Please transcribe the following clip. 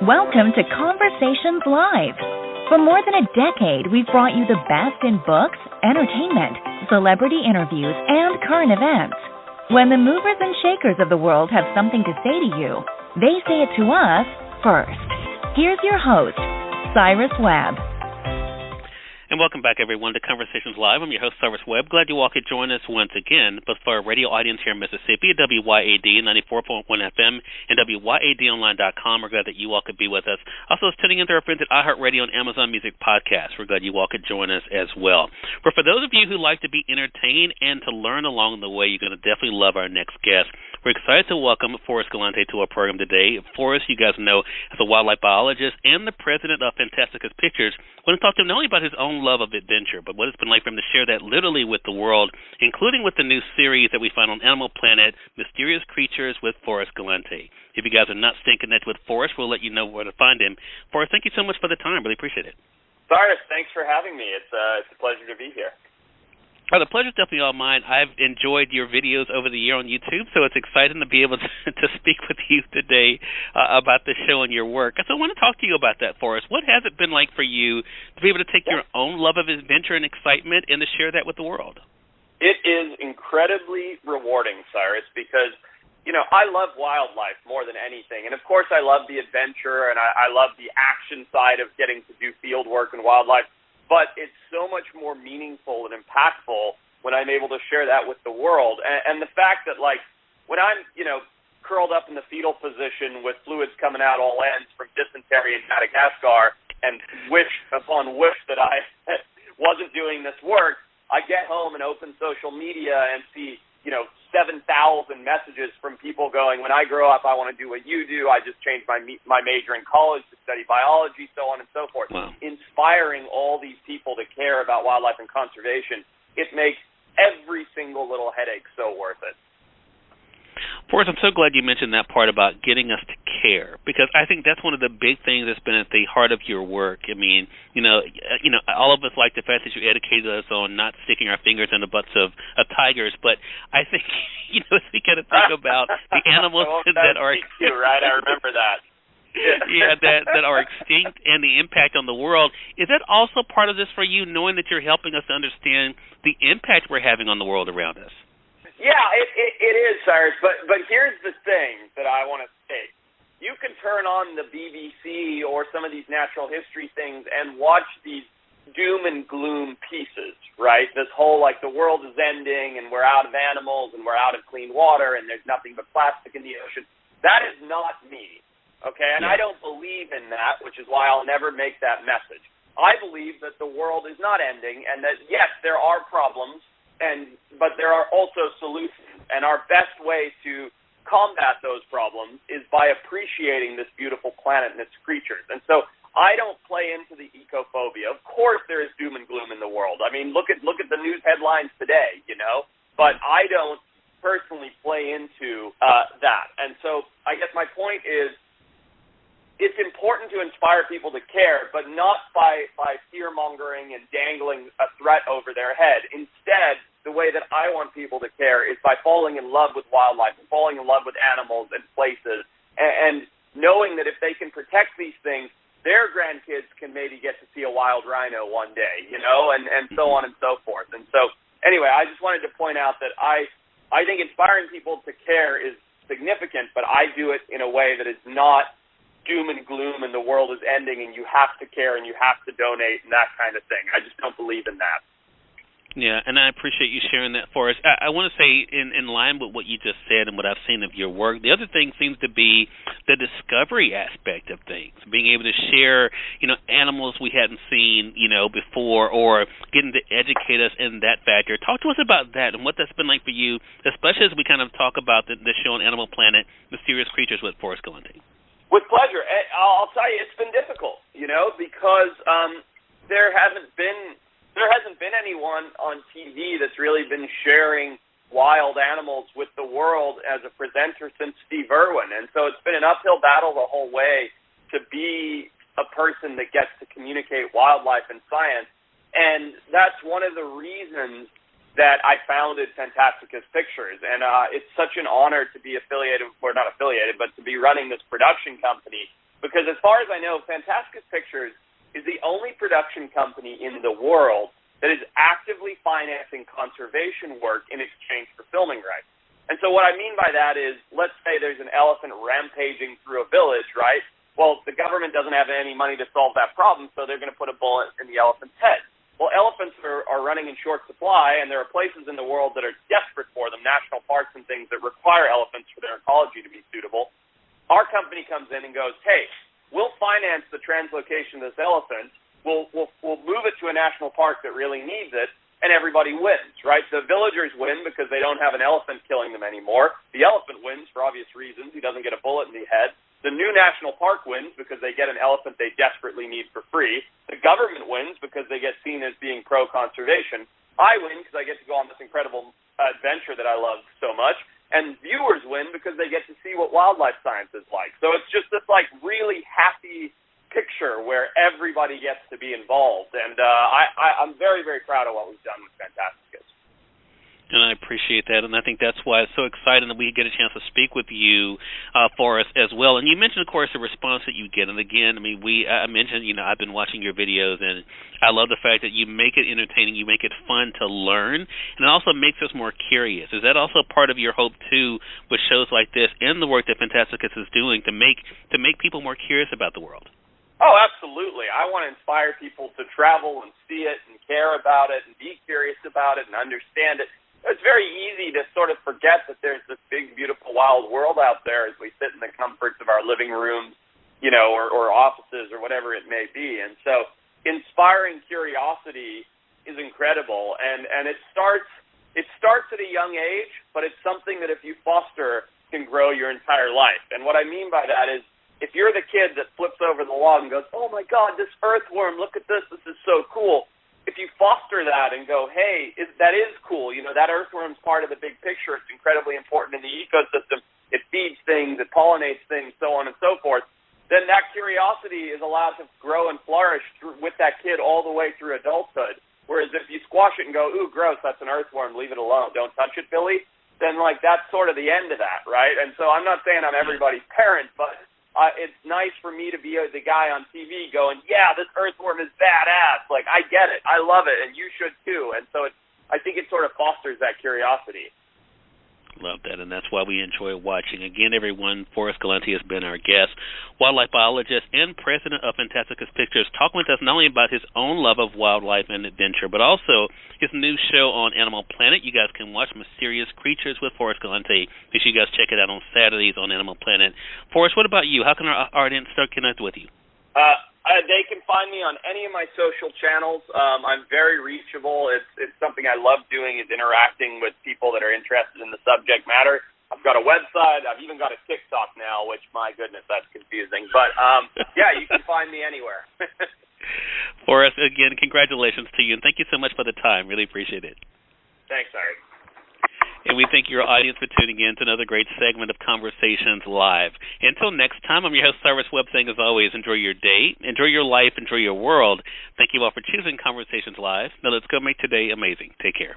Welcome to Conversations Live. For more than a decade, we've brought you the best in books, entertainment, celebrity interviews, and current events. When the movers and shakers of the world have something to say to you, they say it to us first. Here's your host, Cyrus Webb. And welcome back, everyone, to Conversations Live. I'm your host, Cyrus Webb. Glad you all could join us once again, both for our radio audience here in Mississippi at WYAD 94.1 FM and WYADonline.com. We're glad that you all could be with us. Also, tuning into our friends at iHeartRadio and Amazon Music Podcasts. We're glad you all could join us as well. But for those of you who like to be entertained and to learn along the way, you're going to definitely love our next guest. We're excited to welcome Forrest Galante to our program today. Forrest, you guys know, as a wildlife biologist and the president of Phantasticus Pictures. We're going to talk to him not only about his own love of adventure, but what it's been like for him to share that literally with the world, including with the new series that we find on Animal Planet, Mysterious Creatures with Forrest Galante. If you guys are not staying connected with Forrest, we'll let you know where to find him. Forrest, thank you so much for the time. Really appreciate it. Cyrus, thanks for having me. It's a pleasure to be here. Oh, the pleasure's definitely all mine. I've enjoyed your videos over the year on YouTube, so it's exciting to be able to speak with you today about the show and your work. So I want to talk to you about that, Forrest. What has it been like for you to be able to take your own love of adventure and excitement and to share that with the world? It is incredibly rewarding, Cyrus, because, you know, I love wildlife more than anything. And, of course, I love the adventure and I love the action side of getting to do field work and wildlife. But it's so much more meaningful and impactful when I'm able to share that with the world. And the fact that, like, when I'm, you know, curled up in the fetal position with fluids coming out all ends from dysentery in Madagascar and wish upon wish that I wasn't doing this work, I get home and open social media and see, you know, 7,000 messages from people going, when I grow up, I want to do what you do. I just changed my major in college to study biology, so on and so forth. Wow. Inspiring all these people to care about wildlife and conservation, it makes every single little headache so worth it. Forrest, I'm so glad you mentioned that part about getting us to care, because I think that's one of the big things that's been at the heart of your work. I mean, you know, all of us like the fact that you educated us on not sticking our fingers in the butts of tigers, but I think, you know, we got to think about the animals that are extinct. Right, I remember that. Yeah, that are extinct and the impact on the world. Is that also part of this for you, knowing that you're helping us to understand the impact we're having on the world around us? Yeah, it is, Cyrus, but here's the thing that I want to state. You can turn on the BBC or some of these natural history things and watch these doom and gloom pieces, right? This whole, like, the world is ending and we're out of animals and we're out of clean water and there's nothing but plastic in the ocean. That is not me, okay? And I don't believe in that, which is why I'll never make that message. I believe that the world is not ending and that, yes, there are problems, but there are also solutions, and our best way to combat those problems is by appreciating this beautiful planet and its creatures. And so I don't play into the ecophobia. Of course there is doom and gloom in the world. I mean, look at the news headlines today, you know, but I don't personally play into that. And so I guess my point is, it's important to inspire people to care, but not by fear-mongering and dangling a threat over their head. Instead, the way that I want people to care is by falling in love with wildlife and falling in love with animals and places, and knowing that if they can protect these things, their grandkids can maybe get to see a wild rhino one day, you know, and so on and so forth. And so, anyway, I just wanted to point out that I think inspiring people to care is significant, but I do it in a way that is not doom and gloom and the world is ending and you have to care and you have to donate and that kind of thing. I just don't believe in that. Yeah, and I appreciate you sharing that for us. I want to say, in line with what you just said and what I've seen of your work, the other thing seems to be the discovery aspect of things, being able to share, you know, animals we hadn't seen, you know, before, or getting to educate us in that factor. Talk to us about that and what that's been like for you, especially as we kind of talk about the show on Animal Planet, Mysterious Creatures with Forrest Galante. With pleasure. I'll tell you, it's been difficult, you know, because there hasn't been anyone on TV that's really been sharing wild animals with the world as a presenter since Steve Irwin. And so it's been an uphill battle the whole way to be a person that gets to communicate wildlife and science. And that's one of the reasons that I founded Phantasticus Pictures. And it's such an honor to be affiliated, or not affiliated, but to be running this production company because as far as I know, Phantasticus Pictures is the only production company in the world that is actively financing conservation work in exchange for filming rights. And so what I mean by that is, let's say there's an elephant rampaging through a village, right? Well, the government doesn't have any money to solve that problem, so they're going to put a bullet in the elephant's head. Well, elephants are running in short supply, and there are places in the world that are desperate for them, national parks and things that require elephants for their ecology to be suitable. Our company comes in and goes, hey, we'll finance the translocation of this elephant. We'll move it to a national park that really needs it, and everybody wins, right? The villagers win because they don't have an elephant killing them anymore. The elephant wins for obvious reasons. He doesn't get a bullet in the head. The new national park wins because they get an elephant they desperately need for free. The government wins because they get seen as being pro-conservation. I win because I get to go on this incredible adventure that I love so much. And viewers win because they get to see what wildlife science is like. So it's just this like really happy picture where everybody gets to be involved. And I'm very, very proud of what we've done with Phantasticus. And I appreciate that, and I think that's why it's so exciting that we get a chance to speak with you, Forrest, as well. And you mentioned, of course, the response that you get. And again, I mean, I mentioned, I've been watching your videos, and I love the fact that you make it entertaining, you make it fun to learn, and it also makes us more curious. Is that also part of your hope too, with shows like this and the work that Phantasticus is doing to make people more curious about the world? Oh, absolutely. I want to inspire people to travel and see it and care about it and be curious about it and understand it. It's very easy to sort of forget that there's this big, beautiful, wild world out there as we sit in the comforts of our living rooms, or offices or whatever it may be. And so inspiring curiosity is incredible. And it starts at a young age, but it's something that if you foster can grow your entire life. And what I mean by that is, if you're the kid that flips over the log and goes, oh, my God, this earthworm, look at this is so cool. If you foster that and go, hey, that is cool, that earthworm's part of the big picture. It's incredibly important in the ecosystem. It feeds things, it pollinates things, so on and so forth. Then that curiosity is allowed to grow and flourish with that kid all the way through adulthood. Whereas if you squash it and go, ooh, gross, that's an earthworm, leave it alone, don't touch it, Billy, then, that's sort of the end of that, right? And so I'm not saying I'm everybody's parent, but it's nice for me to be the guy on TV going, yeah, this earthworm is badass. Like, I get it. I love it, and you should too. And so I think it sort of fosters that curiosity. Love that, and that's why we enjoy watching. Again, everyone, Forrest Galante has been our guest, wildlife biologist and president of Phantasticus Pictures, talking with us not only about his own love of wildlife and adventure, but also his new show on Animal Planet. You guys can watch Mysterious Creatures with Forrest Galante. Make sure you guys check it out on Saturdays on Animal Planet. Forrest, what about you? How can our audience start connecting with you? They can find me on any of my social channels. I'm very reachable. It's something I love doing, is interacting with people that are interested in the subject matter. I've got a website. I've even got a TikTok now, which, my goodness, that's confusing. But, yeah, you can find me anywhere. Forrest, again, congratulations to you, and thank you so much for the time. Really appreciate it. Thanks, Art. And we thank your audience for tuning in to another great segment of Conversations Live. Until next time, I'm your host, Cyrus Webb, saying as always, enjoy your day, enjoy your life, enjoy your world. Thank you all for choosing Conversations Live. Now let's go make today amazing. Take care.